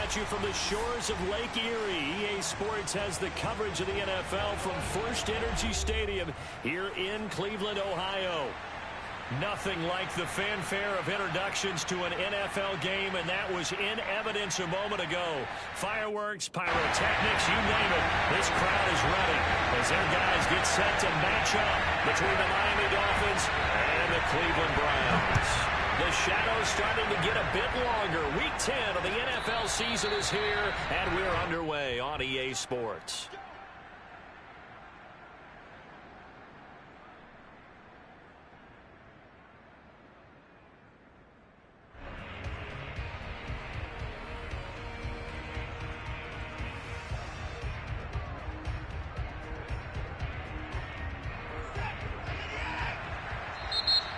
at you from the shores of Lake Erie. EA Sports has the coverage of the NFL from First Energy Stadium here in Cleveland, Ohio. Nothing like the fanfare of introductions to an NFL game, and that was in evidence a moment ago. Fireworks, pyrotechnics, you name it. This crowd is ready as their guys get set to match up between the Miami Dolphins and the Cleveland Browns. The shadow's starting to get a bit longer. Week 10 of the NFL season is here, and we're underway on EA Sports.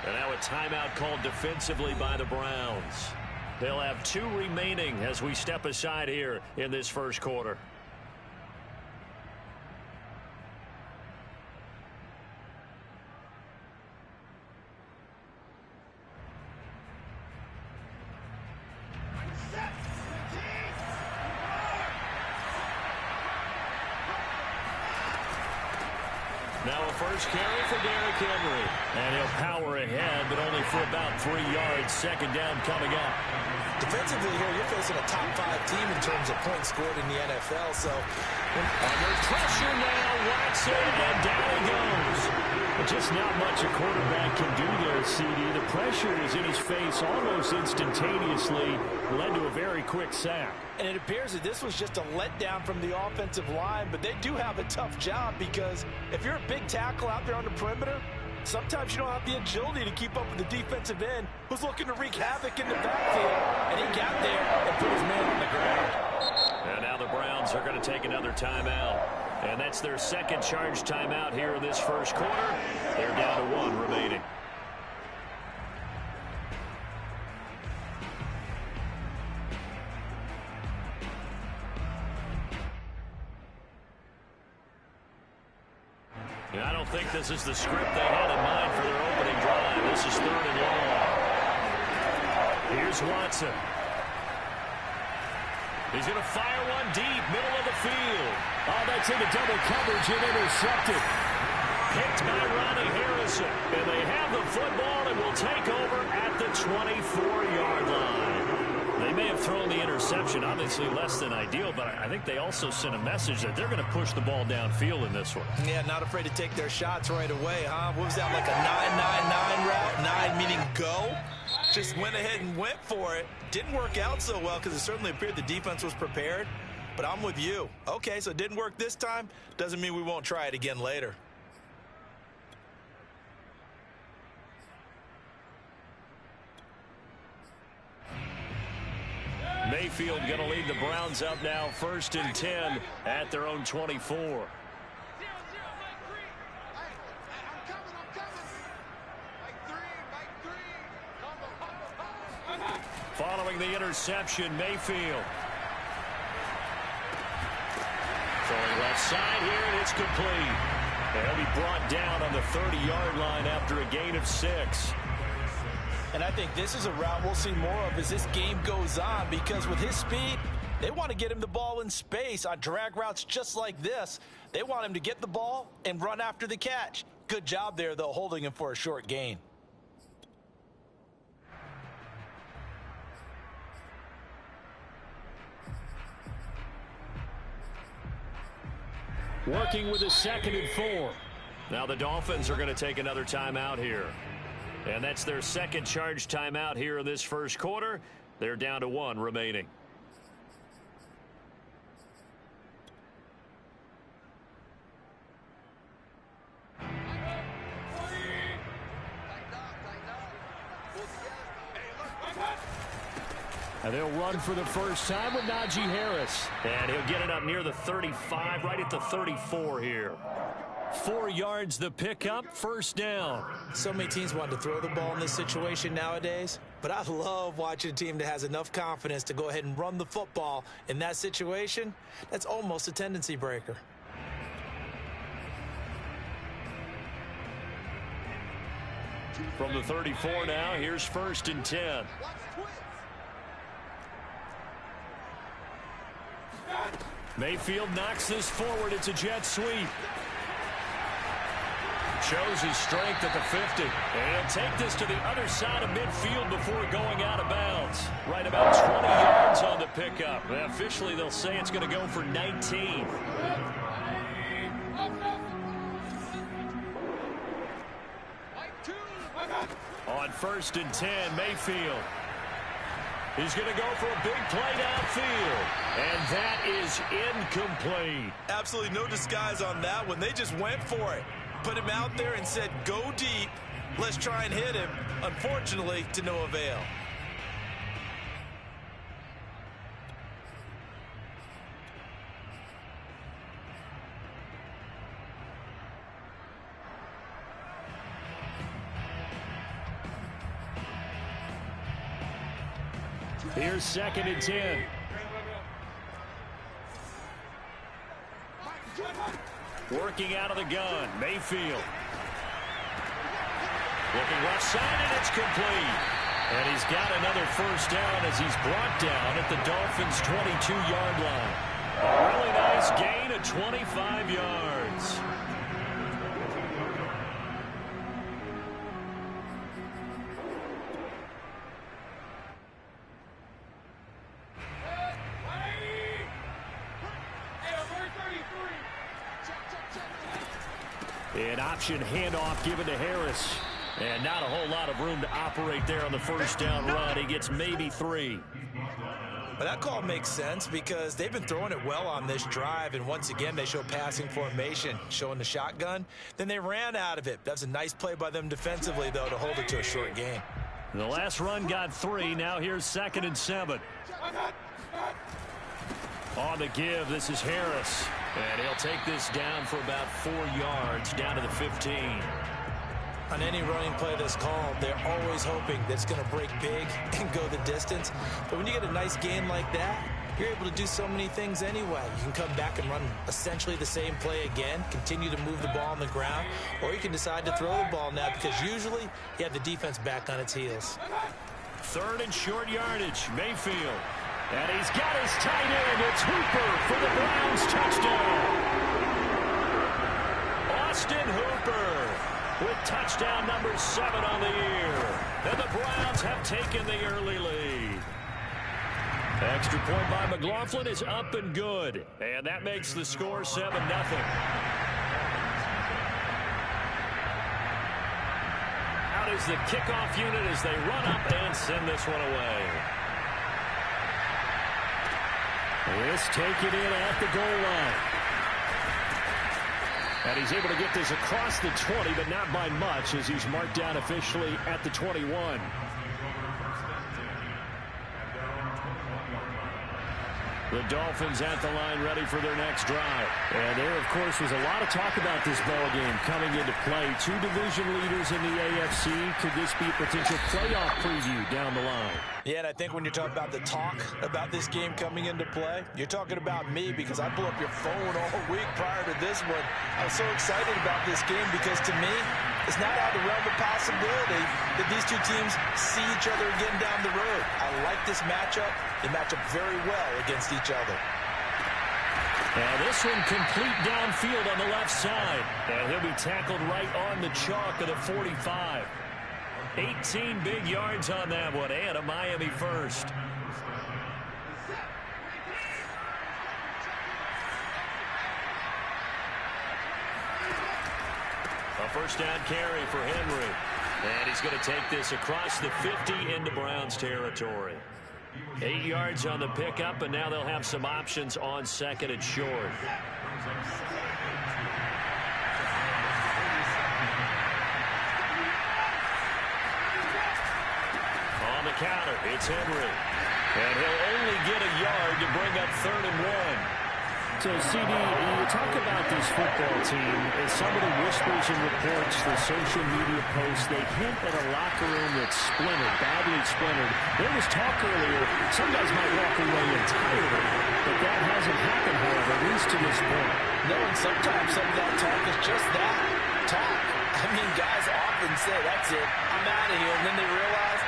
And now a timeout called defensively by the Browns. They'll have 2 remaining as we step aside here in this first quarter. Now a first carry for Derrick Henry. And he'll power ahead, but only for about 3 yards. Second down coming up. Defensively here, you're facing a top 5 team in terms of points scored in the NFL. So under pressure now, Watson, and down he goes. But just not much a quarterback can do there, CD. The pressure was in his face almost instantaneously. Led to a very quick sack. And it appears that this was just a letdown from the offensive line, but they do have a tough job because if you're a big tackle out there on the perimeter, sometimes you don't have the agility to keep up with the defensive end who's looking to wreak havoc in the backfield. And he got there and put his man on the ground. And now the Browns are going to take another timeout. And that's their second charge timeout here in this first quarter. They're down to 1 remaining. I don't think this is the script they had in mind for their opening drive. This is 3rd and long. Here's Watson. He's going to fire one deep, middle of the field. Oh, that's into double coverage and intercepted. Picked by Ronnie Harrison. And they have the football and will take over at the 24-yard line. They may have thrown the interception, obviously less than ideal, but I think they also sent a message that they're going to push the ball downfield in this one. Yeah, not afraid to take their shots right away, huh? What was that, like a 9-9-9 route? 9 meaning go? Just went ahead and went for it. Didn't work out so well because it certainly appeared the defense was prepared, but I'm with you. Okay, so it didn't work this time. Doesn't mean we won't try it again later. Mayfield going to lead the Browns up now, 1st and 10 at their own 24. Following the interception, Mayfield. Throwing left side here, and it's complete. They'll be brought down on the 30-yard line after a gain of 6. And I think this is a route we'll see more of as this game goes on, because with his speed, they want to get him the ball in space on drag routes just like this. They want him to get the ball and run after the catch. Good job there, though, holding him for a short gain. Working with a 2nd and 4. Now the Dolphins are going to take another timeout here. And that's their second charge timeout here in this first quarter. They're down to 1 remaining. And they'll run for the first time with Najee Harris. And he'll get it up near the 35, right at the 34 here. 4 yards the pickup, 1st down. So many teams want to throw the ball in this situation nowadays, but I love watching a team that has enough confidence to go ahead and run the football in that situation. That's almost a tendency breaker. From the 34 now, here's 1st and 10. Mayfield knocks this forward. It's a jet sweep. Shows his strength at the 50. And take this to the other side of midfield before going out of bounds. Right about 20 yards on the pickup. Officially, they'll say it's going to go for 19. On 1st and 10, Mayfield. He's going to go for a big play downfield. And that is incomplete. Absolutely no disguise on that one. They just went for it. Put him out there and said, go deep. Let's try and hit him. Unfortunately, to no avail. Here's 2nd and 10. Working out of the gun, Mayfield. Looking left side, and it's complete. And he's got another first down as he's brought down at the Dolphins' 22-yard line. A really nice gain of 25 yards. An option handoff given to Harris. And not a whole lot of room to operate there on the first down run. He gets maybe 3. But that call makes sense because they've been throwing it well on this drive. And once again, they show passing formation, showing the shotgun. Then they ran out of it. That's a nice play by them defensively, though, to hold it to a short gain. The last run got 3. Now here's 2nd and 7. On the give, this is Harris. And he'll take this down for about 4 yards, down to the 15. On any running play that's called, they're always hoping that it's going to break big and go the distance. But when you get a nice gain like that, you're able to do so many things anyway. You can come back and run essentially the same play again, continue to move the ball on the ground, or you can decide to throw the ball now because usually you have the defense back on its heels. 3rd and short yardage, Mayfield. And he's got his tight end. It's Hooper for the Browns touchdown. Austin Hooper with touchdown number 7 on the year. And the Browns have taken the early lead. Extra point by McLaughlin is up and good. And that makes the score 7-0. Out is the kickoff unit as they run up and send this one away. This take it in at the goal line. And he's able to get this across the 20, but not by much as he's marked down officially at the 21. The Dolphins at the line ready for their next drive. And there, of course, was a lot of talk about this ball game coming into play. 2 division leaders in the AFC. Could this be a potential playoff preview down the line? Yeah, and I think when you're talking about the talk about this game coming into play, you're talking about me because I blew up your phone all week prior to this one. I was so excited about this game because to me, it's not out of the realm of possibility that these two teams see each other again down the road. I like this matchup. They match up very well against each other. And this one complete downfield on the left side. And he'll be tackled right on the chalk of the 45. 18 big yards on that one, and a Miami first. A first down carry for Henry. And he's going to take this across the 50 into Browns territory. 8 yards on the pickup, and now they'll have some options on 2nd and short. On the counter, it's Henry. And he'll only get a yard to bring up 3rd and 1. So, CD, you talk about this football team, as some of the whispers and reports, the social media posts, they hint at a locker room that's splintered, badly splintered. There was talk earlier, some guys might walk away entirely, but that hasn't happened, however, at least to this point. No, and sometimes some of that talk is just that, talk. I mean, guys often say, that's it, I'm out of here, and then they realize,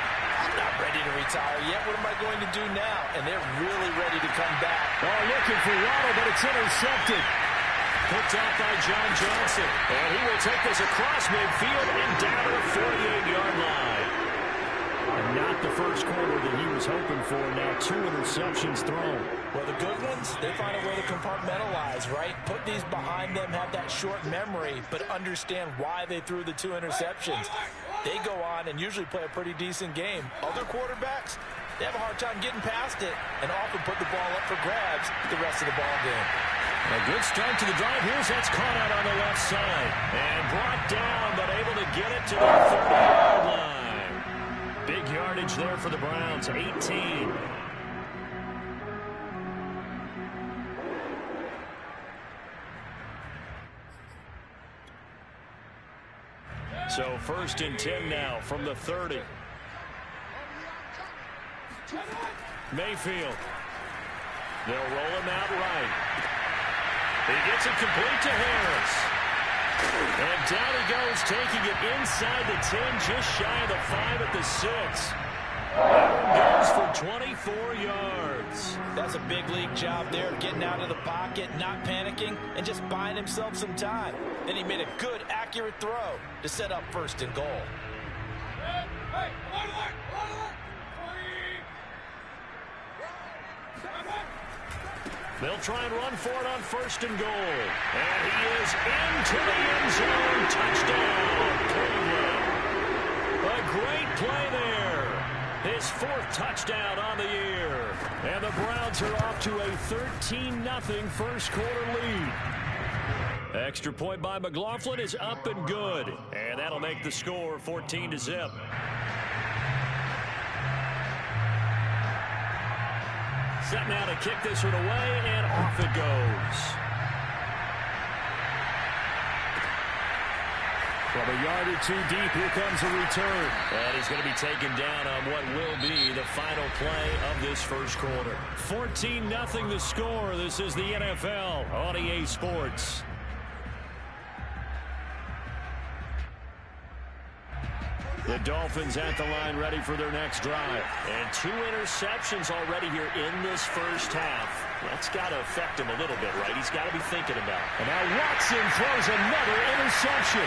I'm not ready to tired yet. What am I going to do now? And they're really ready to come back. Oh, looking for Waddle, but it's intercepted. Picked off by John Johnson. And he will take this across midfield and down to the 48-yard line. And not the first quarter that he was hoping for. Now 2 interceptions thrown. Well, the good ones, they find a way to compartmentalize, right? Put these behind them, have that short memory, but understand why they threw the 2 interceptions. They go on and usually play a pretty decent game. Other quarterbacks, they have a hard time getting past it and often put the ball up for grabs the rest of the ball game. A good start to the drive. Here's that's caught out on the left side. And brought down, but able to get it to the 30-yard line. Big yardage there for the Browns, 18. So 1st and 10 now from the 30. Mayfield. They'll roll him out right. He gets it complete to Harris. And down he goes, taking it inside the 10, just shy of the 5 at the 6. Goes for 24 yards. That's a big league job there, getting out of the pocket, not panicking, and just buying himself some time. Then he made a good, accurate throw to set up 1st and goal. They'll try and run for it on 1st and goal. And he is into the end zone. Touchdown, Cleveland. A great play there. His 4th touchdown on the year. And the Browns are off to a 13-0 first quarter lead. Extra point by McLaughlin is up and good. And that'll make the score 14-0. Set now to kick this one away, and off it goes. From a yard or 2 deep, here comes a return. And he's going to be taken down on what will be the final play of this first quarter. 14-0 the score. This is the NFL on EA Sports. The Dolphins at the line ready for their next drive. And 2 interceptions already here in this first half. That's got to affect him a little bit, right? He's got to be thinking about it. And now Watson throws another interception.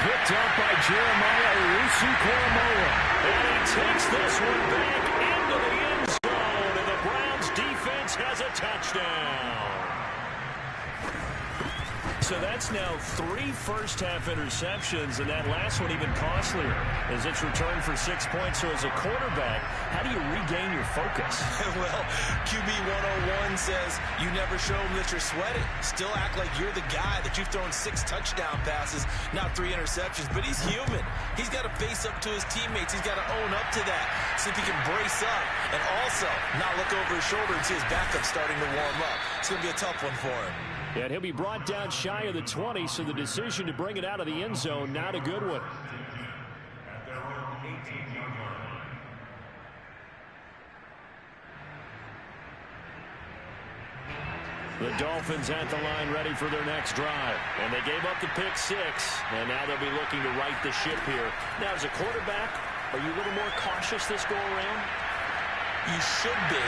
Picked up by Jeremiah Owusu-Koramoah. And he takes this one back into the end zone. And the Browns defense has a touchdown. So that's now 3 first-half interceptions, and that last one even costlier as it's returned for 6 points. So as a quarterback, how do you regain your focus? Well, QB 101 says you never show them that you're sweating. Still act like you're the guy, that you've thrown 6 touchdown passes, not 3 interceptions. But he's human. He's got to face up to his teammates. He's got to own up to that. See if he can brace up and also not look over his shoulder and see his backup starting to warm up. It's going to be a tough one for him. And he'll be brought down shy of the 20, so the decision to bring it out of the end zone, not a good one. The Dolphins at the line ready for their next drive. And they gave up the pick 6, and now they'll be looking to right the ship here. Now, as a quarterback, are you a little more cautious this go-around? You should be,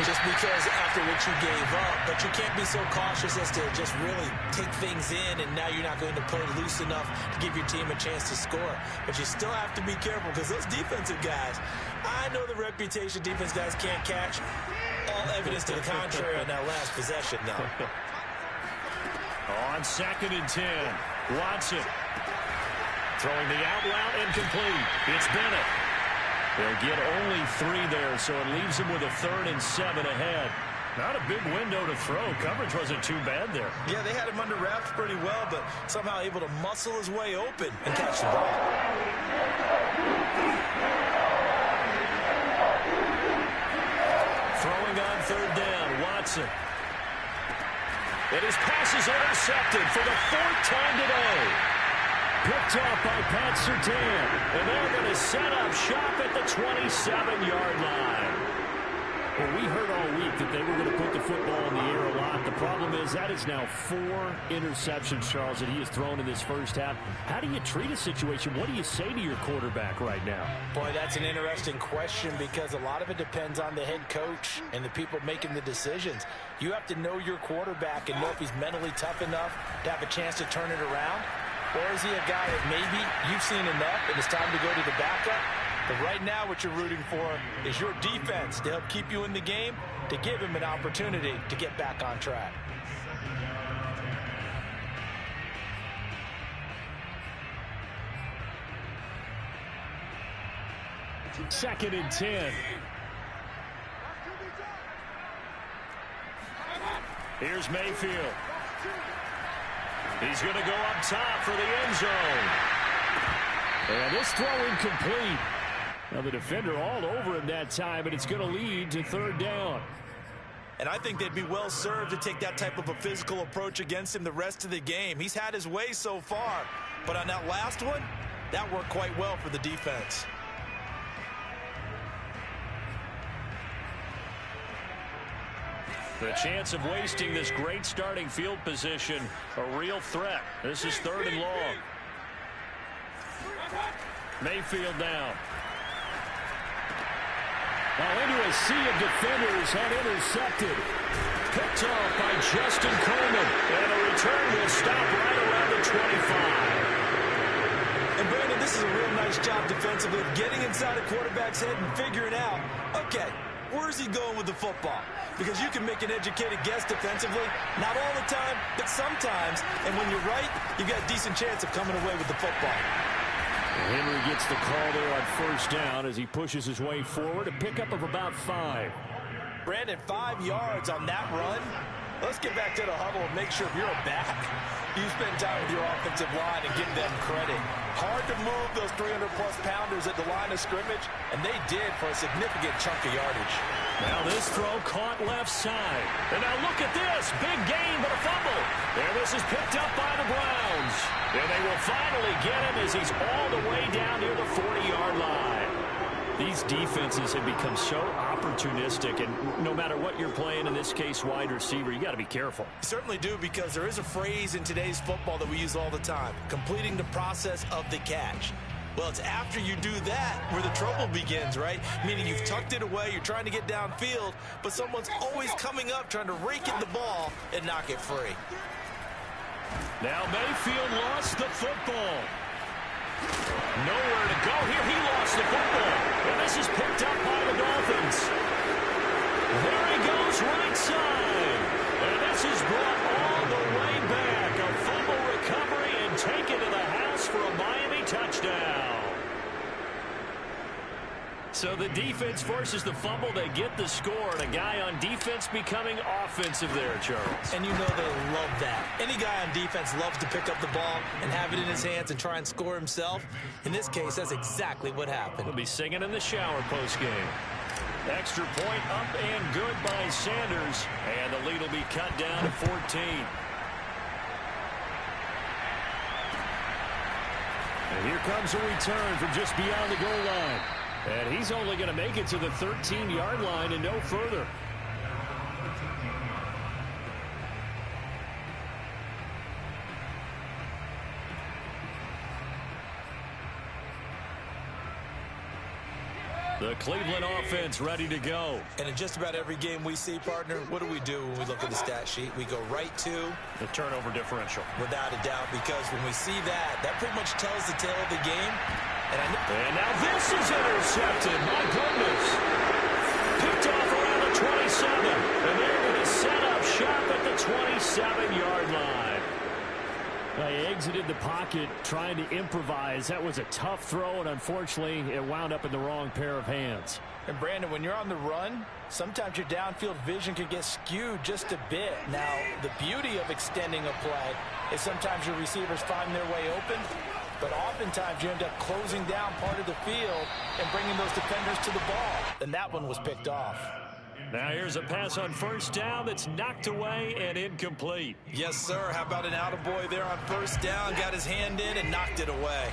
just because after what you gave up. But you can't be so cautious as to just really take things in, and now you're not going to play loose enough to give your team a chance to score. But you still have to be careful, because those defensive guys, I know the reputation defense guys can't catch. All evidence to the contrary on that last possession, though. On 2nd and 10, Watson throwing the out route incomplete. It's Bennett. They'll get only 3 there, so it leaves them with a 3rd and 7 ahead. Not a big window to throw. Coverage wasn't too bad there. Yeah, they had him under wraps pretty well, but somehow able to muscle his way open and catch the ball. Throwing on 3rd down, Watson. And his pass is intercepted for the 4th time today. Picked off by Pat Surtain. And they're going to set up shop at the 27-yard line. Well, we heard all week that they were going to put the football in the air a lot. The problem is that is now 4 interceptions, Charles, that he has thrown in this first half. How do you treat a situation? What do you say to your quarterback right now? Boy, that's an interesting question because a lot of it depends on the head coach and the people making the decisions. You have to know your quarterback and know if he's mentally tough enough to have a chance to turn it around. Or is he a guy that maybe you've seen enough and it's time to go to the backup? But right now what you're rooting for is your defense to help keep you in the game, to give him an opportunity to get back on track. Second and 10. Here's Mayfield. He's going to go up top for the end zone. And this throw incomplete. Now the defender all over him that time, but it's going to lead to third down. And I think they'd be well served to take that type of a physical approach against him the rest of the game. He's had his way so far, but on that last one, that worked quite well for the defense. The chance of wasting this great starting field position, a real threat. This is third and long. Mayfield down. Now into a sea of defenders and intercepted. Picked off by Justin Coleman. And a return will stop right around the 25. And Brandon, this is a real nice job defensively of getting inside a quarterback's head and figuring out, okay, where's he going with the football? Because you can make an educated guess defensively, not all the time, but sometimes. And when you're right, you've got a decent chance of coming away with the football. Henry gets the call there on first down as he pushes his way forward. A pickup of about 5. Brandon, 5 yards on that run. Let's get back to the huddle and make sure if you're a back, you spend time with your offensive line and give them credit. Hard to move those 300-plus pounders at the line of scrimmage, and they did for a significant chunk of yardage. Now this throw caught left side. And now look at this. Big gain, but a fumble. And this is picked up by the Browns. And they will finally get him as he's all the way down near the 40-yard line. These defenses have become so opportunistic, and no matter what you're playing, in this case wide receiver, you got to be careful. You certainly do, because there is a phrase in today's football that we use all the time, completing the process of the catch. Well, it's after you do that where the trouble begins, right? Meaning you've tucked it away, you're trying to get downfield, but someone's always coming up trying to rake in the ball and knock it free. Now Mayfield lost the football. Nowhere to go here. He lost the football. And this is picked up by the Dolphins. There he goes right side. And this is brought all the way back. A fumble recovery and taken to the house for a Miami touchdown. So the defense forces the fumble. They get the score. And a guy on defense becoming offensive there, Charles. And you know they love that. Any guy on defense loves to pick up the ball and have it in his hands and try and score himself. In this case, that's exactly what happened. He'll be singing in the shower postgame. Extra point up and good by Sanders. And the lead will be cut down to 14. And here comes a return from just beyond the goal line. And he's only going to make it to the 13-yard line and no further. The Cleveland offense ready to go. And in just about every game we see, partner, what do we do when we look at the stat sheet? We go right to the turnover differential. Without a doubt, because when we see that, that pretty much tells the tale of the game. And now this is intercepted. My goodness. Picked off around the 27. And they're going to set up shop at the 27-yard line. They exited the pocket trying to improvise. That was a tough throw, and unfortunately, it wound up in the wrong pair of hands. And, Brandon, when you're on the run, sometimes your downfield vision can get skewed just a bit. Now, the beauty of extending a play is sometimes your receivers find their way open, but oftentimes you end up closing down part of the field and bringing those defenders to the ball. And that one was picked off. Now here's a pass on first down that's knocked away and incomplete. Yes, sir. How about an attaboy there on first down? Got his hand in and knocked it away.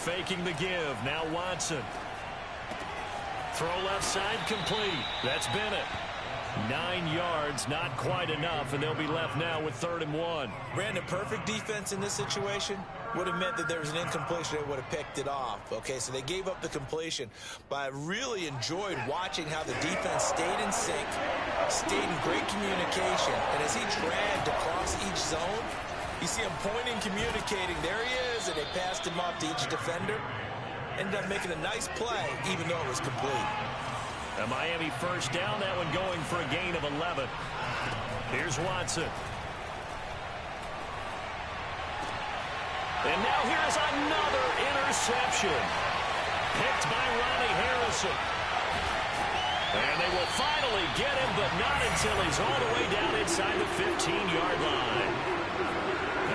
faking the give. Now Watson. Throw left side complete. That's Bennett. 9 yards, not quite enough, and they'll be left now with 3rd and 1. Brandon, perfect defense in this situation would have meant that there was an incompletion. They would have picked it off. Okay, so they gave up the completion. But I really enjoyed watching how the defense stayed in sync, stayed in great communication. And as he dragged across each zone, you see him pointing, communicating. There he is, and they passed him off to each defender. Ended up making a nice play, even though it was complete. A Miami first down, that one going for a gain of 11. Here's Watson. And now here's another interception. Picked by Ronnie Harrison. And they will finally get him, but not until he's all the way down inside the 15-yard line.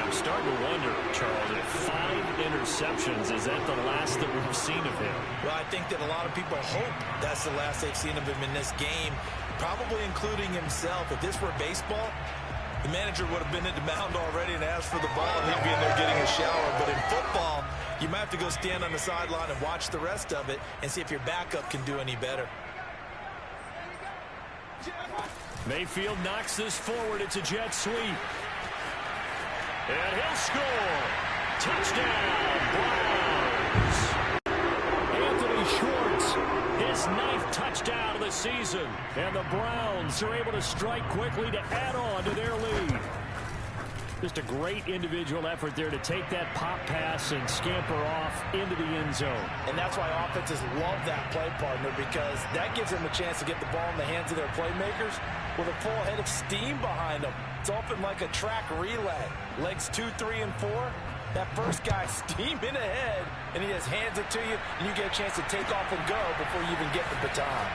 I'm starting to wonder, Charles, if 5 interceptions, is that the last that we've seen of him? Well, I think that a lot of people hope that's the last they've seen of him in this game, probably including himself. If this were baseball, the manager would have been at the mound already and asked for the ball, and he'd be in there getting a shower. But in football, you might have to go stand on the sideline and watch the rest of it and see if your backup can do any better. Mayfield knocks this forward. It's a jet sweep. And he'll score. Touchdown, Browns. Anthony Schwartz, his 9th touchdown of the season. And the Browns are able to strike quickly to add on to their lead. Just a great individual effort there to take that pop pass and scamper off into the end zone. And that's why offenses love that play partner, because that gives them a chance to get the ball in the hands of their playmakers with a full head of steam behind them. It's often like a track relay. Legs 2, 3, and 4. That first guy steaming ahead, and he just hands it to you, and you get a chance to take off and go before you even get the baton.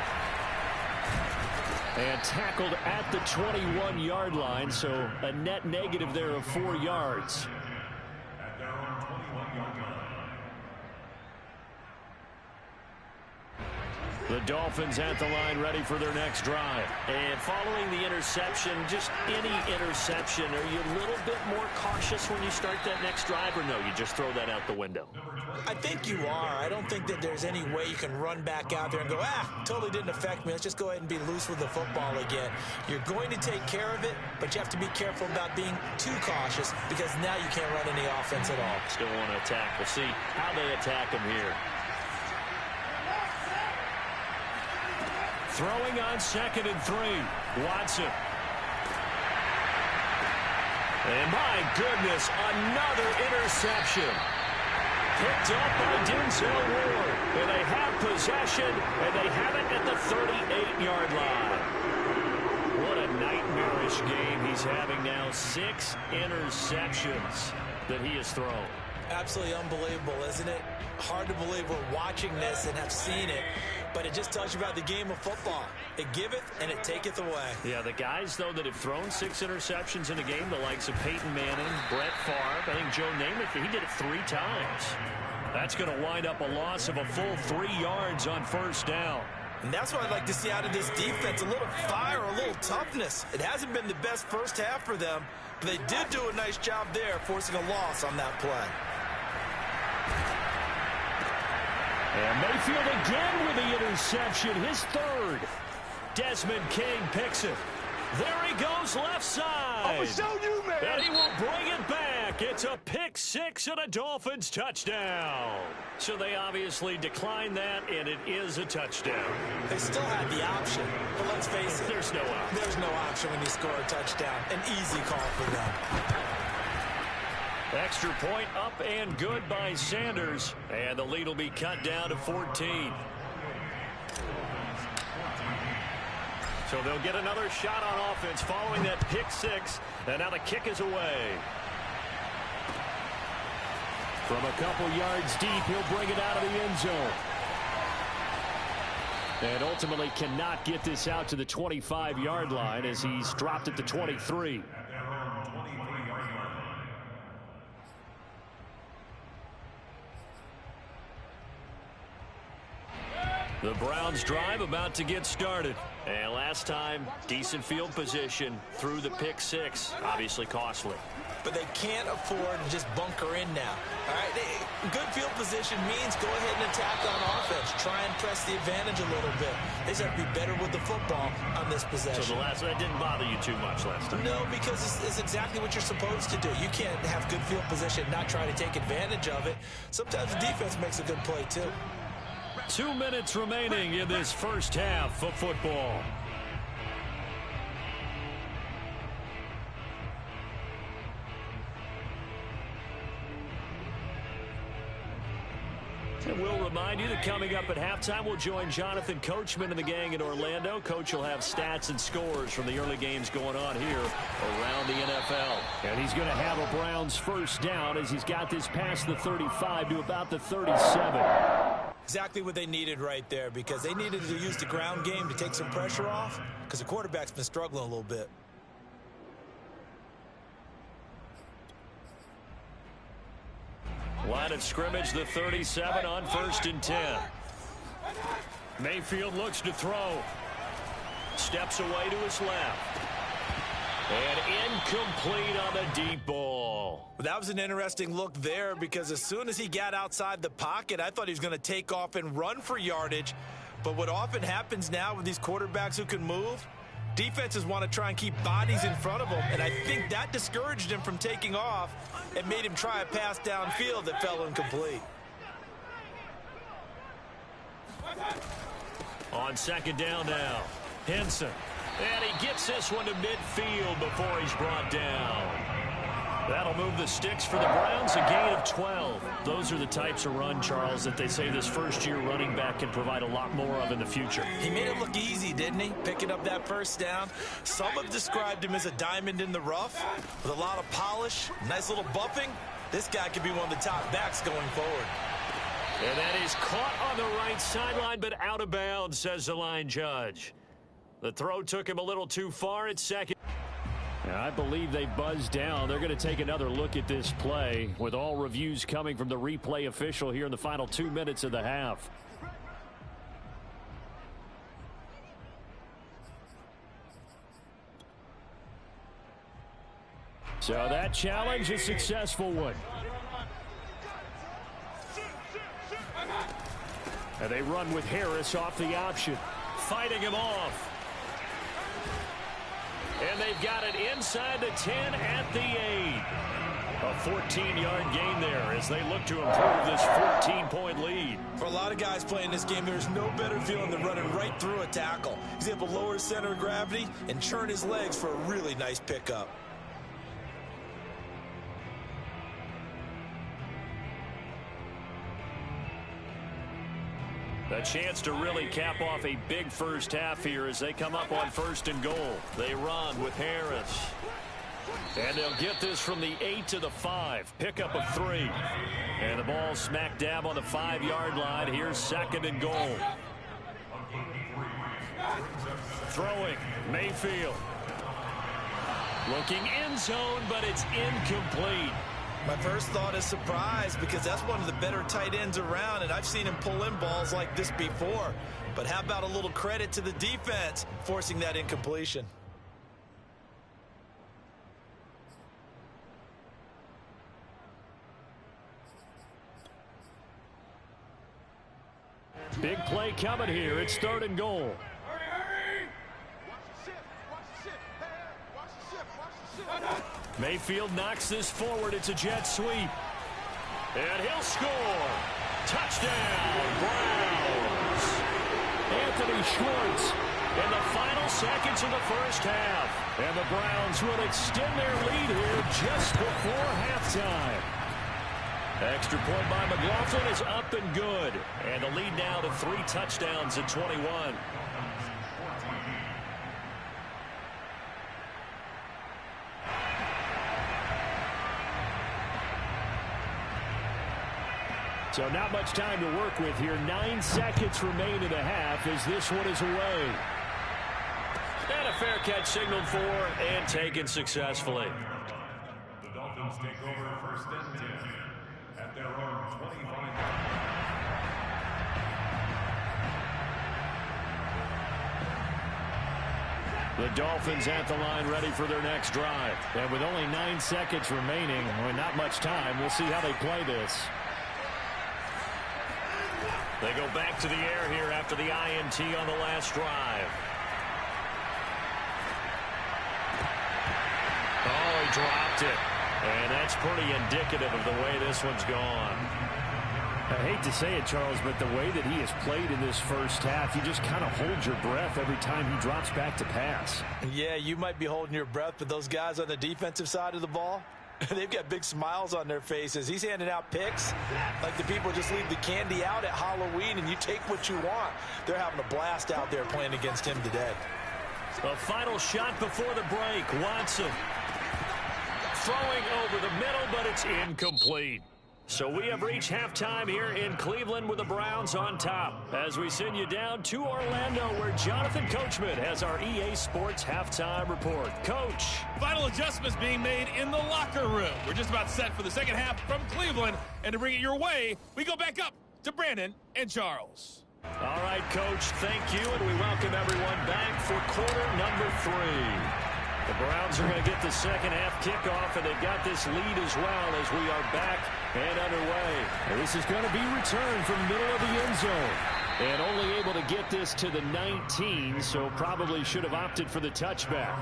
And tackled at the 21-yard line, so a net negative there of 4 yards. The Dolphins at the line, ready for their next drive. And following the interception, just any interception, are you a little bit more cautious when you start that next drive, or no, you just throw that out the window? I think you are. I don't think that there's any way you can run back out there and go, totally didn't affect me. Let's just go ahead and be loose with the football again. You're going to take care of it, but you have to be careful about being too cautious, because now you can't run any offense at all. Still want to attack. We'll see how they attack him here. Throwing on 2nd and 3. Watson. And my goodness, another interception. Picked up by Denzel Ward. And they have possession, and they have it at the 38-yard line. What a nightmarish game he's having now. 6 interceptions that he has thrown. Absolutely unbelievable, isn't it? Hard to believe we're watching this and have seen it, but it just tells you about the game of football. It giveth and it taketh away. Yeah, the guys, though, that have thrown 6 interceptions in a game, the likes of Peyton Manning, Brett Favre, I think Joe Namath, he did it 3 times. That's going to wind up a loss of a full 3 yards on first down. And that's what I'd like to see out of this defense, a little fire, a little toughness. It hasn't been the best first half for them, but they did do a nice job there, forcing a loss on that play. And Mayfield again with the interception, his 3rd. Desmond King picks it. There he goes left side. I'm going to show you, man. And he will bring it back. It's a pick 6 and a Dolphins touchdown. So they obviously declined that, and it is a touchdown. They still had the option, but let's face it. There's no option. There's no option when you score a touchdown. An easy call for them. Extra point up and good by Sanders. And the lead will be cut down to 14. So they'll get another shot on offense following that pick 6. And now the kick is away. From a couple yards deep, he'll bring it out of the end zone. And ultimately cannot get this out to the 25-yard line as he's dropped at the 23. The Browns drive about to get started. And last time, decent field position through the pick 6. Obviously costly. but they can't afford to just bunker in now. All right, good field position means go ahead and attack on offense. Try and press the advantage a little bit. They just have to be better with the football on this possession. So that didn't bother you too much last time? No, because it's exactly what you're supposed to do. You can't have good field position and not try to take advantage of it. Sometimes the defense makes a good play, too. 2 minutes remaining in this first half of football. And we'll remind you that coming up at halftime, we'll join Jonathan Coachman and the gang in Orlando. Coach will have stats and scores from the early games going on here around the NFL. And he's going to have a Browns first down as he's got this past the 35 to about the 37. Exactly what they needed right there, because they needed to use the ground game to take some pressure off, because the quarterback's been struggling a little bit. Line of scrimmage, the 37 on 1st and 10. Mayfield looks to throw. Steps away to his left. And incomplete on the deep ball. That was an interesting look there, because as soon as he got outside the pocket, I thought he was going to take off and run for yardage. But what often happens now with these quarterbacks who can move, defenses want to try and keep bodies in front of them, and I think that discouraged him from taking off and made him try a pass downfield that fell incomplete. On 2nd down now, Henson. And he gets this one to midfield before he's brought down. That'll move the sticks for the Browns, a gain of 12. Those are the types of run, Charles, that they say this first-year running back can provide a lot more of in the future. He made it look easy, didn't he? Picking up that first down. Some have described him as a diamond in the rough with a lot of polish, nice little buffing. This guy could be one of the top backs going forward. And that is caught on the right sideline, but out of bounds, says the line judge. The throw took him a little too far at second. And I believe they buzzed down. They're going to take another look at this play with all reviews coming from the replay official here in the final 2 minutes of the half. So that challenge, a successful one. And they run with Harris off the option, fighting him off. And they've got it inside the 10 at the 8. A 14-yard gain there as they look to improve this 14-point lead. For a lot of guys playing this game, there's no better feeling than running right through a tackle. He's able to lower his center of gravity and churn his legs for a really nice pickup. A chance to really cap off a big first half here as they come up on 1st and goal. They run with Harris. And they'll get this from the 8 to the 5. Pickup of 3. And the ball smack dab on the 5-yard line. Here's 2nd and goal. Throwing, Mayfield. Looking end zone, but it's incomplete. My first thought is surprise, because that's one of the better tight ends around, and I've seen him pull in balls like this before. But how about a little credit to the defense forcing that incompletion? Big play coming here. It's 3rd and goal. Mayfield knocks this forward. It's a jet sweep. And he'll score. Touchdown, Browns. Anthony Schwartz in the final seconds of the first half. And the Browns will extend their lead here just before halftime. Extra point by McLaughlin is up and good. And the lead now to 3 touchdowns at 21. So not much time to work with here. 9 seconds remain in the half as this one is away. And a fair catch signaled for and taken successfully. The Dolphins take over 1st and 10 at their own 25. The Dolphins at the line ready for their next drive. And with only 9 seconds remaining, well, not much time, we'll see how they play this. They go back to the air here after the INT on the last drive. Oh, he dropped it. And that's pretty indicative of the way this one's gone. I hate to say it, Charles, but the way that he has played in this first half, you just kind of hold your breath every time he drops back to pass. Yeah, you might be holding your breath, but those guys on the defensive side of the ball, they've got big smiles on their faces. He's handing out picks like the people just leave the candy out at Halloween and you take what you want. They're having a blast out there playing against him today. A final shot before the break. Watson throwing over the middle, but it's incomplete. So we have reached halftime here in Cleveland with the Browns on top. As we send you down to Orlando, where Jonathan Coachman has our EA Sports halftime report. Coach. Final adjustments being made in the locker room. We're just about set for the second half from Cleveland. And to bring it your way, we go back up to Brandon and Charles. All right, Coach, thank you. And we welcome everyone back for quarter number 3. The Browns are going to get the second half kickoff, and they've got this lead as well as we are back and underway. And this is going to be returned from the middle of the end zone. And only able to get this to the 19, so probably should have opted for the touchback.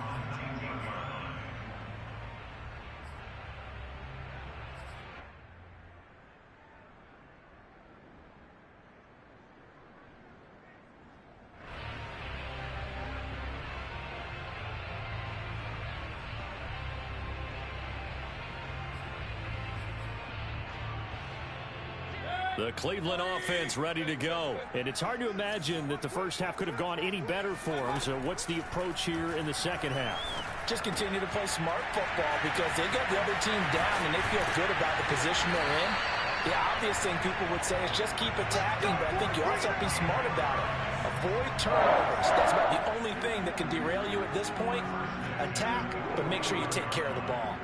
The Cleveland offense ready to go. And it's hard to imagine that the first half could have gone any better for them. So what's the approach here in the second half? Just continue to play smart football because they got the other team down and they feel good about the position they're in. The obvious thing people would say is just keep attacking, but I think you also have to be smart about it. Avoid turnovers. That's about the only thing that can derail you at this point. Attack, but make sure you take care of the ball.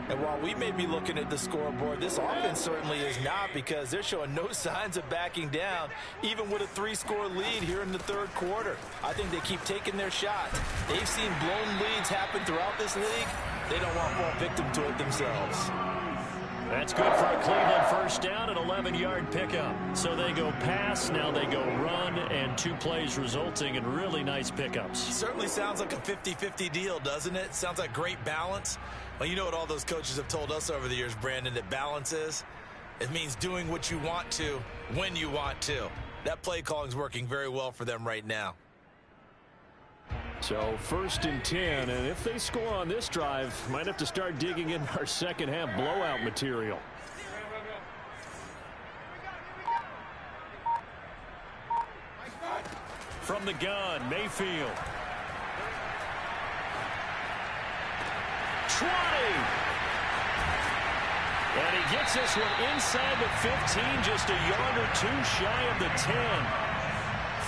And while we may be looking at the scoreboard, this offense certainly is not, because they're showing no signs of backing down, even with a 3-score lead here in the third quarter. I think they keep taking their shots. They've seen blown leads happen throughout this league. They don't want to fall victim to it themselves. That's good for a Cleveland first down, an 11-yard pickup. So they go pass, now they go run, and 2 plays resulting in really nice pickups. Certainly sounds like a 50-50 deal, doesn't it? Sounds like great balance. Well, you know what all those coaches have told us over the years, Brandon, that balance is? It means doing what you want to when you want to. That play calling is working very well for them right now. So 1st and 10, and if they score on this drive, might have to start digging in our second half blowout material. From the gun, Mayfield. 20. And he gets this one inside the 15, just a yard or 2 shy of the 10.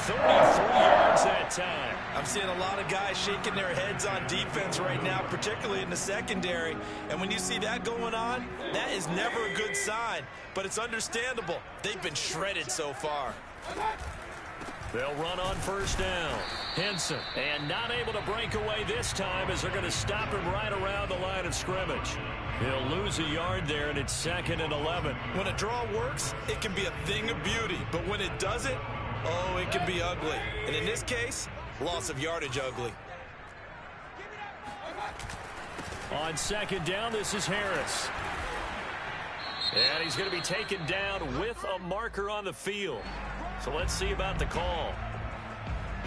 33 yards that time. I'm seeing a lot of guys shaking their heads on defense right now, particularly in the secondary. And when you see that going on, that is never a good sign. But it's understandable. They've been shredded so far. They'll run on first down. Henson, and not able to break away this time as they're going to stop him right around the line of scrimmage. He'll lose a yard there, and it's 2nd and 11. When a draw works, it can be a thing of beauty. But when it doesn't, oh, it can be ugly. And in this case, loss of yardage ugly. On 2nd down, this is Harris. And he's going to be taken down with a marker on the field. So let's see about the call.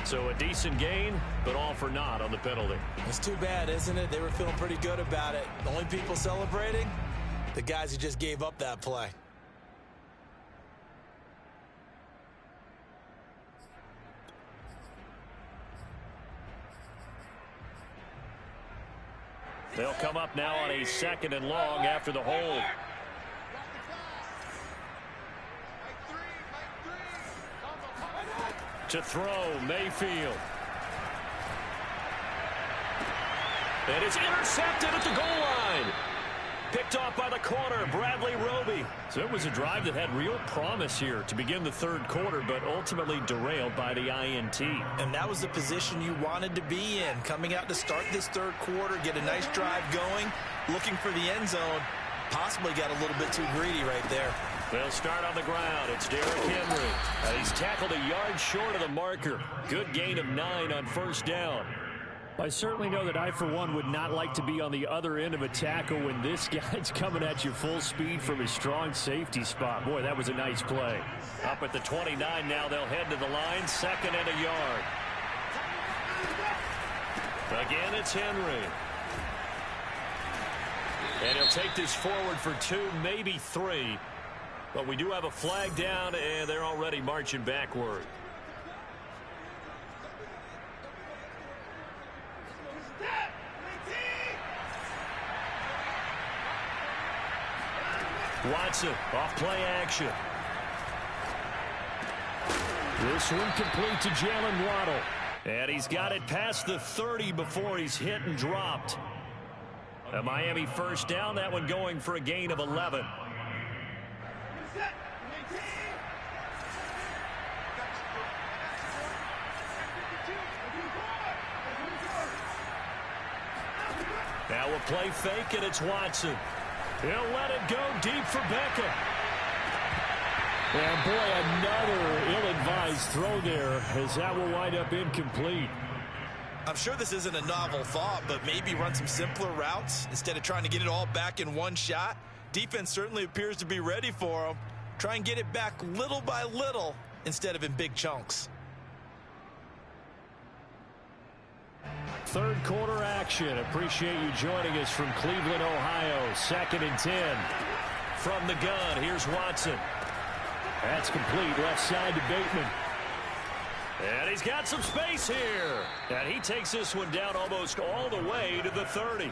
So a decent gain, but all for naught on the penalty. It's too bad, isn't it? They were feeling pretty good about it. The only people celebrating, the guys who just gave up that play. They'll come up now on a 2nd and long after the hold. To throw, Mayfield. And it's intercepted at the goal line. Picked off by the corner, Bradley Roby. So it was a drive that had real promise here to begin the third quarter, but ultimately derailed by the INT. And that was the position you wanted to be in. Coming out to start this third quarter, get a nice drive going, looking for the end zone. Possibly got a little bit too greedy right there. They'll start on the ground. It's Derrick Henry. He's tackled a yard short of the marker. Good gain of 9 on first down. I certainly know that I, for one, would not like to be on the other end of a tackle when this guy's coming at you full speed from his strong safety spot. Boy, that was a nice play. Up at the 29 now, they'll head to the line, 2nd and a yard. Again, it's Henry. And he'll take this forward for 2, maybe 3. But we do have a flag down, and they're already marching backward. Watson off play action. This one complete to Jalen Waddle. And he's got it past the 30 before he's hit and dropped. A Miami first down, that one going for a gain of 11. Now we'll play fake, and it's Watson. He'll let it go deep for Beckham. And boy, another ill-advised throw there, as that will wind up incomplete. I'm sure this isn't a novel thought, but maybe run some simpler routes instead of trying to get it all back in one shot. Defense certainly appears to be ready for him. Try and get it back little by little instead of in big chunks. Third quarter action. Appreciate you joining us from Cleveland, Ohio. 2nd and 10. From the gun, here's Watson. That's complete, left side to Bateman. And he's got some space here. And he takes this one down almost all the way to the 30.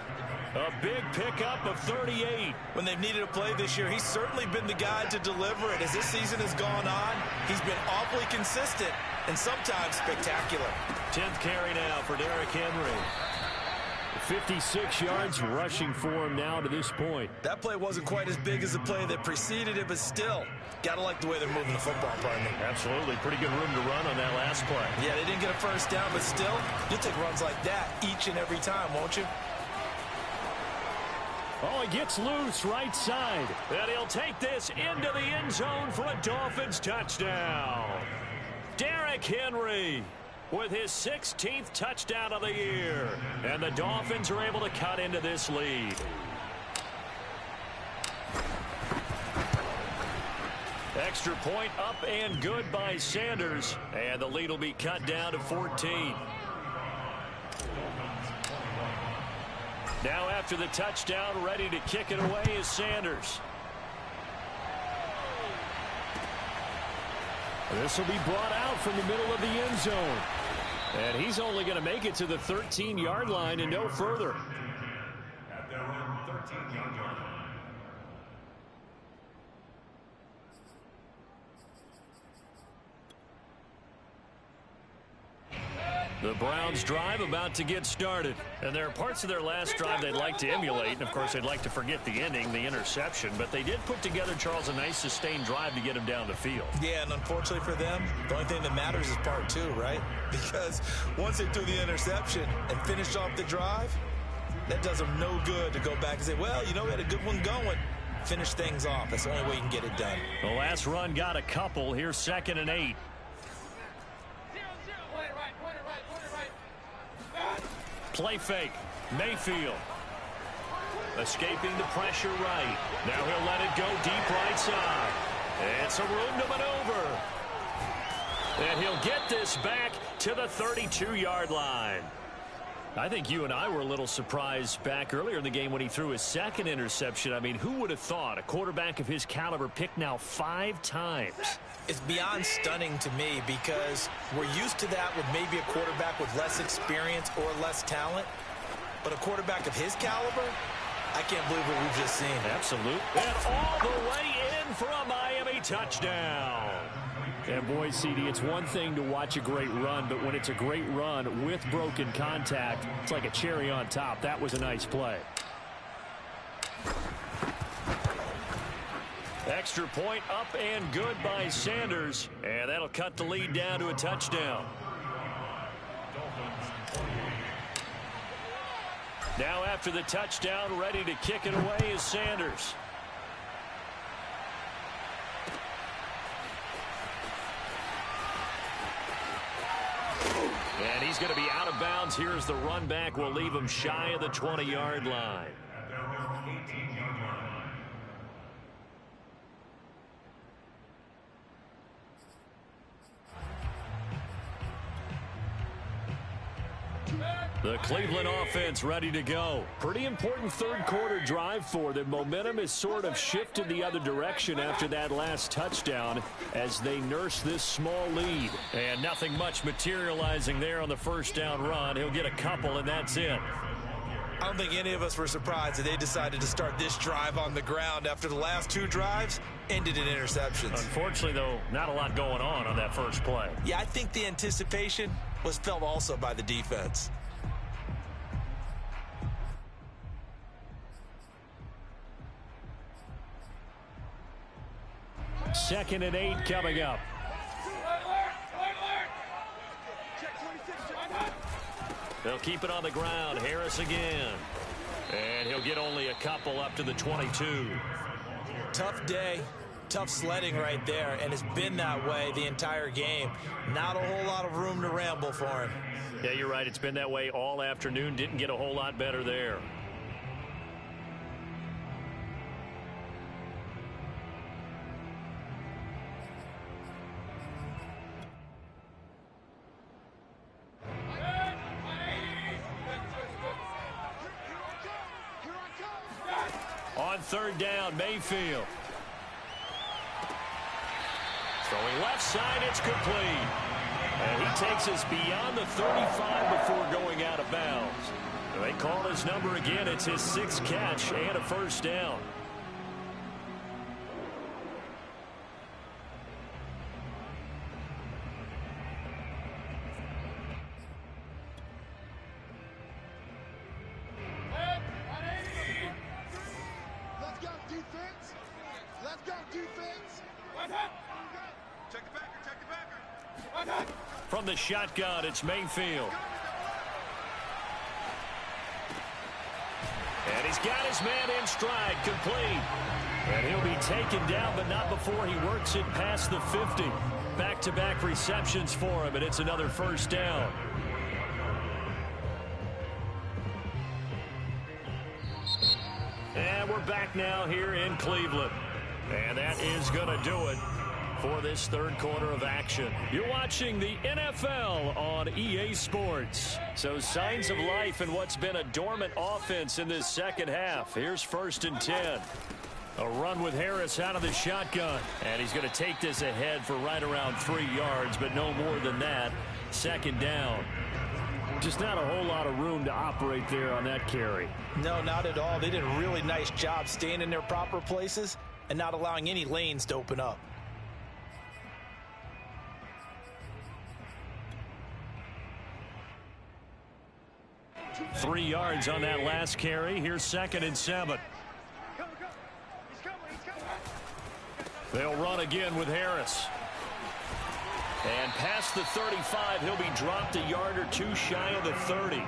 A big pickup of 38. When they've needed a play this year, he's certainly been the guy to deliver it. As this season has gone on, he's been awfully consistent and sometimes spectacular. 10th carry now for Derrick Henry. 56 yards rushing for him now to this point. That play wasn't quite as big as the play that preceded it, but still, gotta like the way they're moving the football, pardon me. Absolutely. Pretty good room to run on that last play. Yeah, they didn't get a first down, but still, you'll take runs like that each and every time, won't you? Oh, he gets loose right side. And he'll take this into the end zone for a Dolphins touchdown. Derrick Henry with his 16th touchdown of the year. And the Dolphins are able to cut into this lead. Extra point up and good by Sanders. And the lead will be cut down to 14. Now after the touchdown, ready to kick it away is Sanders. This will be brought out from the middle of the end zone. And he's only going to make it to the 13-yard line and no further. At their own 13-yard line. The Browns drive about to get started. And there are parts of their last drive they'd like to emulate. And, of course, they'd like to forget the ending, the interception. But they did put together, Charles, a nice sustained drive to get him down the field. Yeah, and unfortunately for them, the only thing that matters is part 2, right? Because once they threw the interception and finished off the drive, that does them no good to go back and say, well, you know, we had a good one going. Finish things off. That's the only way you can get it done. The last run got a couple. Here's 2nd and 8. Play fake. Mayfield. Escaping the pressure right. Now he'll let it go deep right side. And some room to maneuver. And he'll get this back to the 32-yard line. I think you and I were a little surprised back earlier in the game when he threw his 2nd interception. I mean, who would have thought a quarterback of his caliber picked now 5 times? It's beyond stunning to me because we're used to that with maybe a quarterback with less experience or less talent. But a quarterback of his caliber, I can't believe what we've just seen. Absolutely. And all the way in for a Miami touchdown. And boy, CD, it's one thing to watch a great run, but when it's a great run with broken contact, it's like a cherry on top. That was a nice play. Extra point up and good by Sanders. And that'll cut the lead down to a touchdown. Now after the touchdown, ready to kick it away is Sanders. And he's going to be out of bounds. Here's the run back. We'll leave him shy of the 20-yard line. At their own 18-yard line. The Cleveland offense ready to go. Pretty important third quarter drive for them. Momentum has sort of shifted the other direction after that last touchdown as they nurse this small lead. And nothing much materializing there on the first down run. He'll get a couple, and that's it. I don't think any of us were surprised that they decided to start this drive on the ground after the last two drives ended in interceptions. Unfortunately, though, not a lot going on that first play. Yeah, I think the anticipation was felt also by the defense. Second and 8 coming up. They'll keep it on the ground. Harris again. And he'll get only a couple up to the 22. Tough day, tough sledding right there, and it's been that way the entire game. Not a whole lot of room to ramble for him. Yeah, you're right. It's been that way all afternoon. Didn't get a whole lot better there. On third down, Mayfield. Throwing left side, it's complete. And he takes us beyond the 35 before going out of bounds. They call his number again. It's his sixth catch and a first down. From the shotgun, it's Mayfield. And he's got his man in stride, complete. And he'll be taken down, but not before he works it past the 50. Back-to-back receptions for him, and it's another first down. And we're back now here in Cleveland. And that is going to do it for this third quarter of action. You're watching the NFL on EA Sports. So signs of life in what's been a dormant offense in this second half. Here's first and 10. A run with Harris out of the shotgun. And he's going to take this ahead for right around 3 yards, but no more than that. Second down. Just not a whole lot of room to operate there on that carry. No, not at all. They did a really nice job staying in their proper places and not allowing any lanes to open up. Three yards on that last carry. Here's second and 7. They'll run again with Harris. And past the 35, he'll be dropped a yard or two shy of the 30.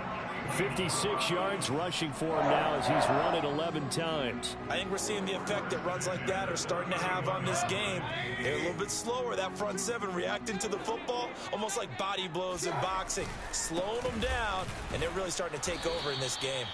56 yards rushing for him now as he's run it 11 times. I think we're seeing the effect that runs like that are starting to have on this game. They're a little bit slower, that front seven, reacting to the football, almost like body blows in boxing, slowing them down, and they're really starting to take over in this game.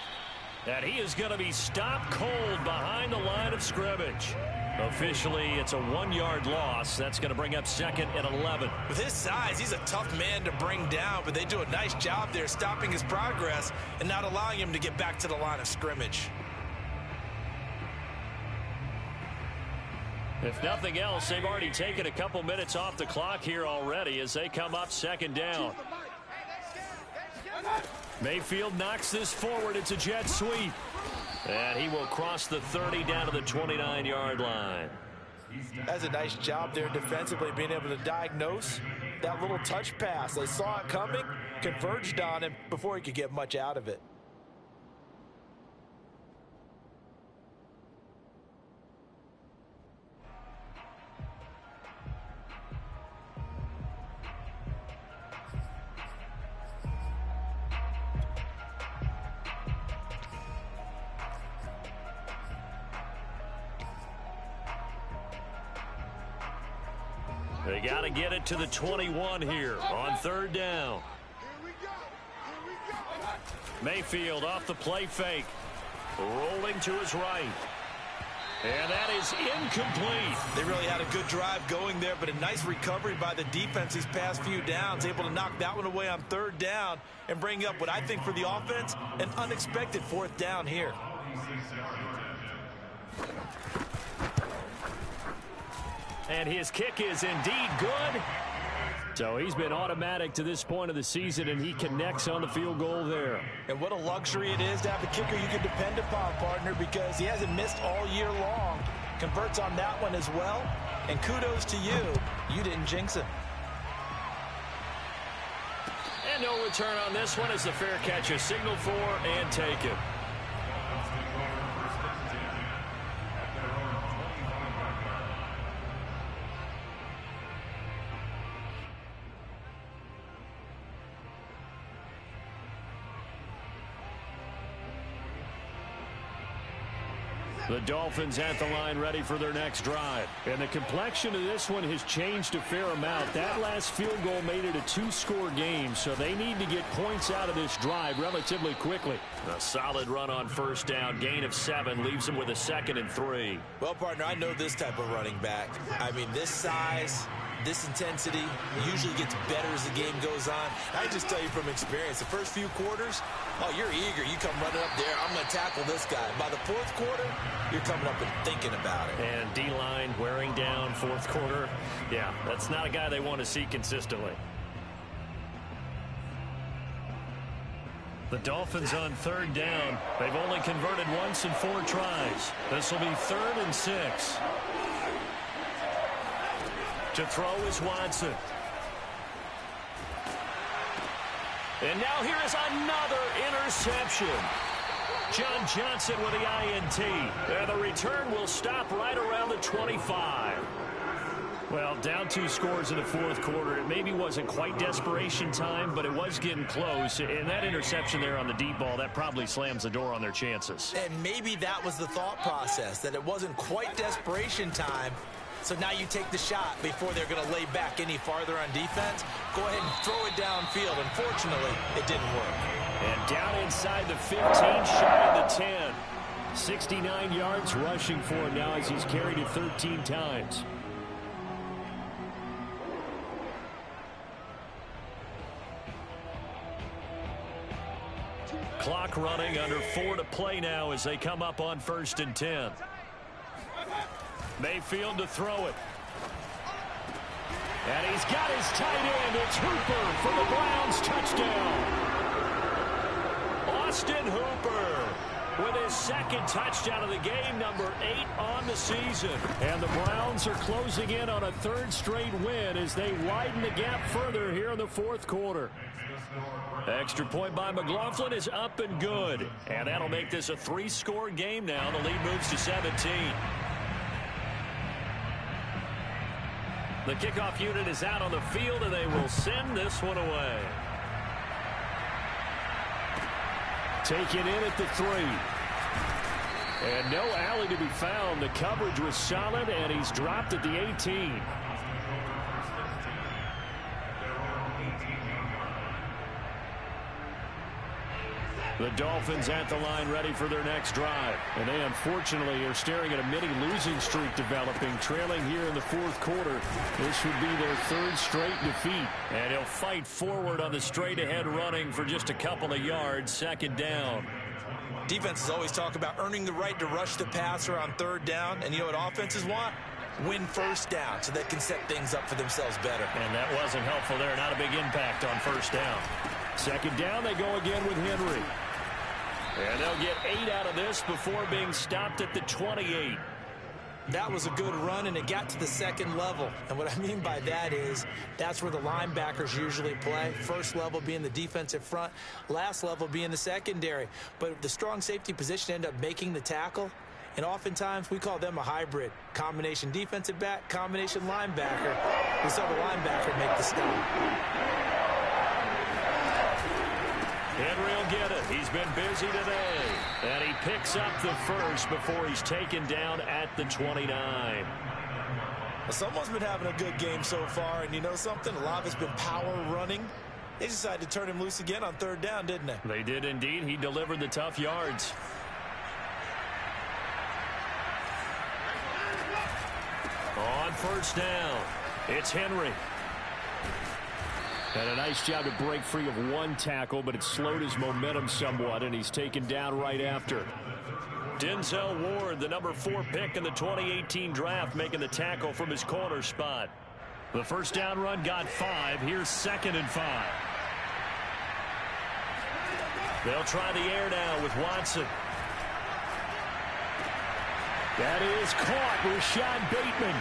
And he is going to be stopped cold behind the line of scrimmage. Officially, it's a 1-yard loss. That's going to bring up second and 11. With his size, he's a tough man to bring down, but they do a nice job there stopping his progress and not allowing him to get back to the line of scrimmage. If nothing else, they've already taken a couple minutes off the clock here already as they come up second down. Mayfield knocks this forward. It's a jet sweep. And he will cross the 30 down to the 29-yard line. That's a nice job there defensively, being able to diagnose that little touch pass. They saw it coming, converged on him before he could get much out of it. They got to get it to the 21 here on third down. Mayfield off the play fake. Rolling to his right. And that is incomplete. They really had a good drive going there, but a nice recovery by the defense these past few downs. Able to knock that one away on third down and bring up what I think for the offense, an unexpected fourth down here. And his kick is indeed good. So he's been automatic to this point of the season, and he connects on the field goal there. And what a luxury it is to have a kicker you can depend upon, partner, because he hasn't missed all year long. Converts on that one as well. And kudos to you. You didn't jinx him. And no return on this one as the fair catch is signaled for and taken. The Dolphins at the line ready for their next drive. And the complexion of this one has changed a fair amount. That last field goal made it a two-score game, so they need to get points out of this drive relatively quickly. A solid run on first down. Gain of 7 leaves them with a 2nd and 3. Well, partner, I know this type of running back. I mean, this size, this intensity usually gets better as the game goes on. I just tell you from experience, the first few quarters, oh, you're eager. You come running up there, I'm going to tackle this guy. By the fourth quarter, you're coming up and thinking about it. And D-line wearing down fourth quarter. Yeah, that's not a guy they want to see consistently. The Dolphins on third down. They've only converted once in 4 tries. This will be 3rd and 6. To throw is Watson. And now here is another interception. John Johnson with the INT. And the return will stop right around the 25. Well, down 2 scores in the fourth quarter. It maybe wasn't quite desperation time, but it was getting close. And that interception there on the deep ball, that probably slams the door on their chances. And maybe that was the thought process, that it wasn't quite desperation time. So now you take the shot before they're going to lay back any farther on defense. Go ahead and throw it downfield. Unfortunately, it didn't work. And down inside the 15, shy of the 10. 69 yards rushing for him now as he's carried it 13 times. Clock running, under 4 to play now as they come up on 1st and 10. Mayfield to throw it. And he's got his tight end. It's Hooper for the Browns. Touchdown. Austin Hooper with his 2nd touchdown of the game, number 8 on the season. And the Browns are closing in on a 3rd straight win as they widen the gap further here in the fourth quarter. Extra point by McLaughlin is up and good. And that'll make this a 3-score game now. The lead moves to 17. The kickoff unit is out on the field, and they will send this one away. Taken in at the 3. And no alley to be found. The coverage was solid, and he's dropped at the 18. The Dolphins at the line ready for their next drive. And they unfortunately are staring at a mini losing streak developing, trailing here in the fourth quarter. This would be their 3rd straight defeat. And he'll fight forward on the straight ahead running for just a couple of yards. 2nd down. Defenses always talk about earning the right to rush the passer on 3rd down. And you know what offenses want? Win 1st down so they can set things up for themselves better. And that wasn't helpful there. Not a big impact on 1st down. 2nd down, they go again with Henry. And they'll get 8 out of this before being stopped at the 28. That was a good run, and it got to the 2nd level. And what I mean by that is that's where the linebackers usually play. First level being the defensive front, last level being the secondary. But the strong safety position ended up making the tackle. And oftentimes we call them a hybrid. Combination defensive back, combination linebacker. We saw the linebacker make the stop. Henry will get it. He's been busy today. And he picks up the 1st before he's taken down at the 29. Well, someone's been having a good game so far, and you know something? A lot of it's been power running. They decided to turn him loose again on third down, didn't they? They did indeed. He delivered the tough yards. On first down, it's Henry. Had a nice job to break free of one tackle, but it slowed his momentum somewhat, and he's taken down right after. Denzel Ward, the number 4 pick in the 2018 draft, making the tackle from his corner spot. The first down run got 5. Here's 2nd and 5. They'll try the air now with Watson. That is caught. Rashad Bateman.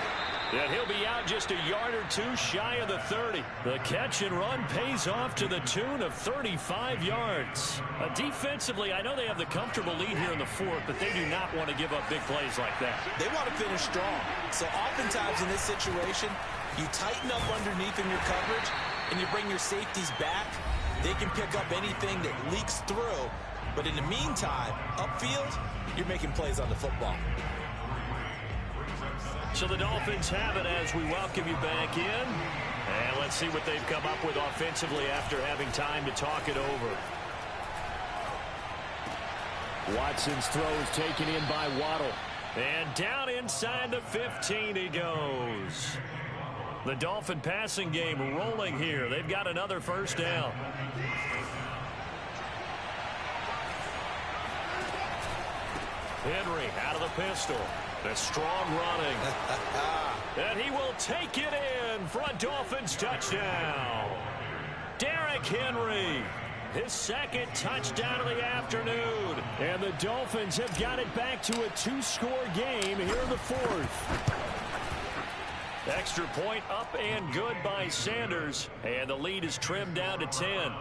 And he'll be out just a yard or 2 shy of the 30. The catch and run pays off to the tune of 35 yards. Defensively, I know they have the comfortable lead here in the 4th, but they do not want to give up big plays like that. They want to finish strong. So oftentimes in this situation, you tighten up underneath in your coverage, and you bring your safeties back. They can pick up anything that leaks through. But in the meantime, upfield, you're making plays on the football. So the Dolphins have it as we welcome you back in. And let's see what they've come up with offensively after having time to talk it over. Watson's throw is taken in by Waddle. And down inside the 15 he goes. The Dolphin passing game rolling here. They've got another first down. Henry out of the pistol. The strong running. And he will take it in for a Dolphins touchdown. Derrick Henry. His 2nd touchdown of the afternoon. And the Dolphins have got it back to a 2-score game here in the 4th. Extra point up and good by Sanders. And the lead is trimmed down to 10.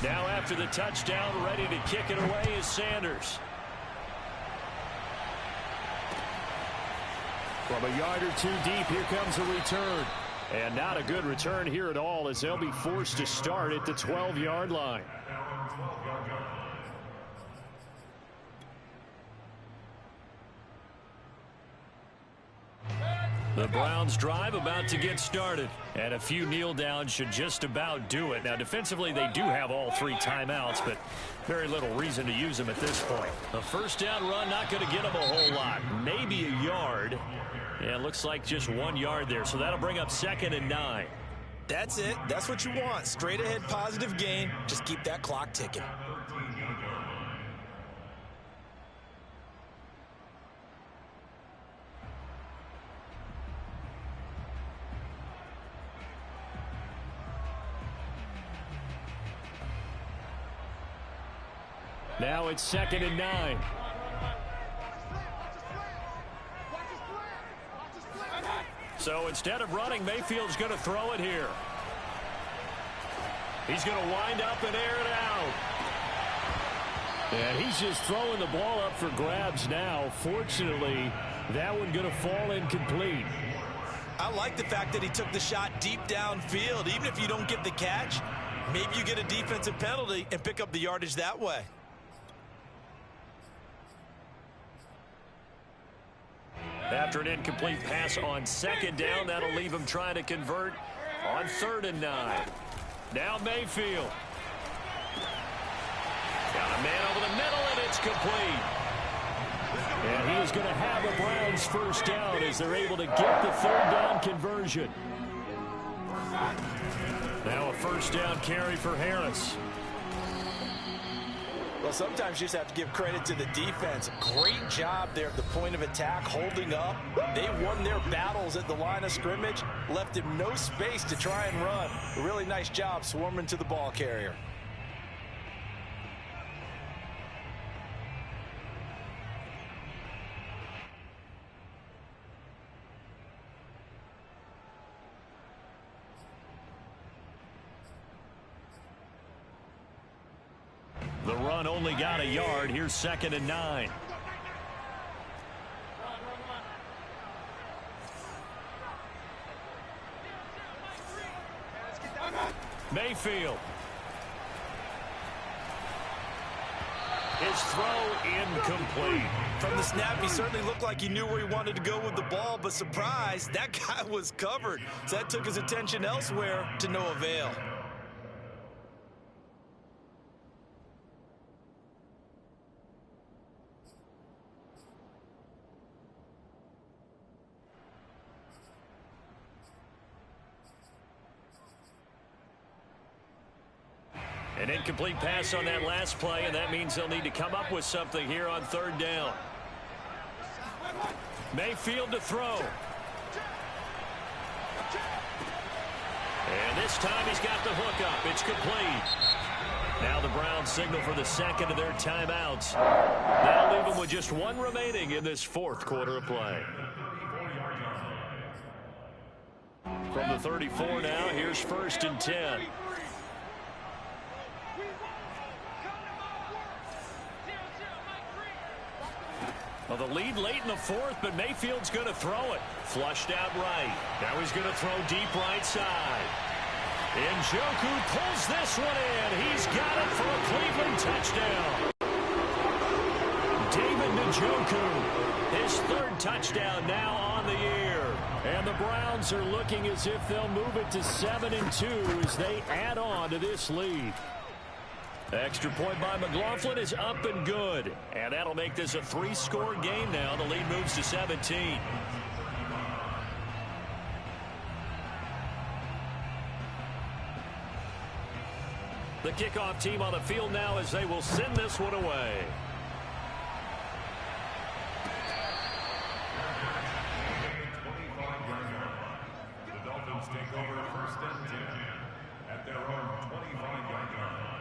Now after the touchdown, ready to kick it away is Sanders. From a yard or 2 deep, here comes a return. And not a good return here at all, as they'll be forced to start at the 12-yard line. The Browns drive about to get started. And a few kneel downs should just about do it. Now, defensively, they do have all 3 timeouts, but very little reason to use them at this point. A first down run not going to get them a whole lot. Maybe a yard. Yeah, it looks like just 1 yard there. So that'll bring up 2nd and 9. That's it. That's what you want. Straight ahead positive gain. Just keep that clock ticking. Now it's 2nd and 9. So instead of running, Mayfield's going to throw it here. He's going to wind up and air it out. And he's just throwing the ball up for grabs now. Fortunately, that one going to fall incomplete. I like the fact that he took the shot deep downfield. Even if you don't get the catch, maybe you get a defensive penalty and pick up the yardage that way. After an incomplete pass on 2nd down, that'll leave him trying to convert on 3rd and 9. Now Mayfield. Got a man over the middle, and it's complete. And he is going to have the Browns first down as they're able to get the 3rd down conversion. Now a first down carry for Harris. Well, sometimes you just have to give credit to the defense. Great job there at the point of attack, holding up. They won their battles at the line of scrimmage, left him no space to try and run. A really nice job swarming to the ball carrier. The run only got a yard. Here's 2nd and 9. Mayfield. His throw incomplete. From the snap, he certainly looked like he knew where he wanted to go with the ball, but surprise, that guy was covered. So that took his attention elsewhere to no avail. An incomplete pass on that last play, and that means they'll need to come up with something here on third down. Mayfield to throw. And this time he's got the hook up. It's complete. Now the Browns signal for the second of their timeouts. That'll leave them with just one remaining in this fourth quarter of play. From the 34 now, here's 1st and 10. Well, the lead late in the fourth, but Mayfield's going to throw it. Flushed out right. Now he's going to throw deep right side. Njoku pulls this one in. He's got it for a Cleveland touchdown. David Njoku, his 3rd touchdown now on the year. And the Browns are looking as if they'll move it to 7-2 as they add on to this lead. Extra point by McLaughlin is up and good. And that'll make this a 3-score game now. The lead moves to 17. The kickoff team on the field now as they will send this one away. The Dolphins take over 1st and 10 at their own 25-yard line.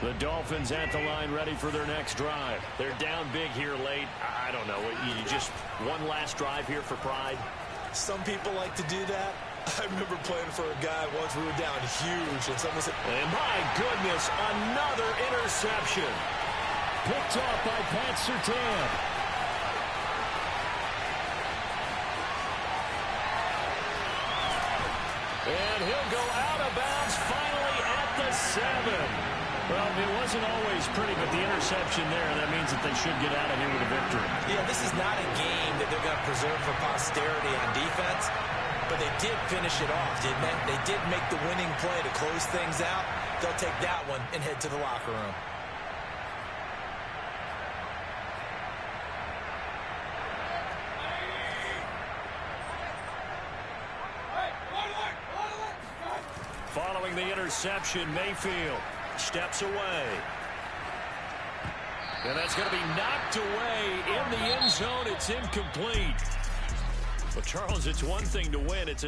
The Dolphins at the line ready for their next drive. They're down big here late. I don't know. You just one last drive here for pride? Some people like to do that. I remember playing for a guy once. We were down huge, and someone said, and my goodness, another interception. Picked off by Pat Surtain. And he'll go out of bounds finally at the 7. Well, it wasn't always pretty, but the interception there, that means that they should get out of here with a victory. Yeah, this is not a game that they're going to preserve for posterity on defense, but they did finish it off, didn't they? They did make the winning play to close things out. They'll take that one and head to the locker room. Following the interception, Mayfield steps away. And that's going to be knocked away in the end zone. It's incomplete. But, Charles, it's one thing to win. It's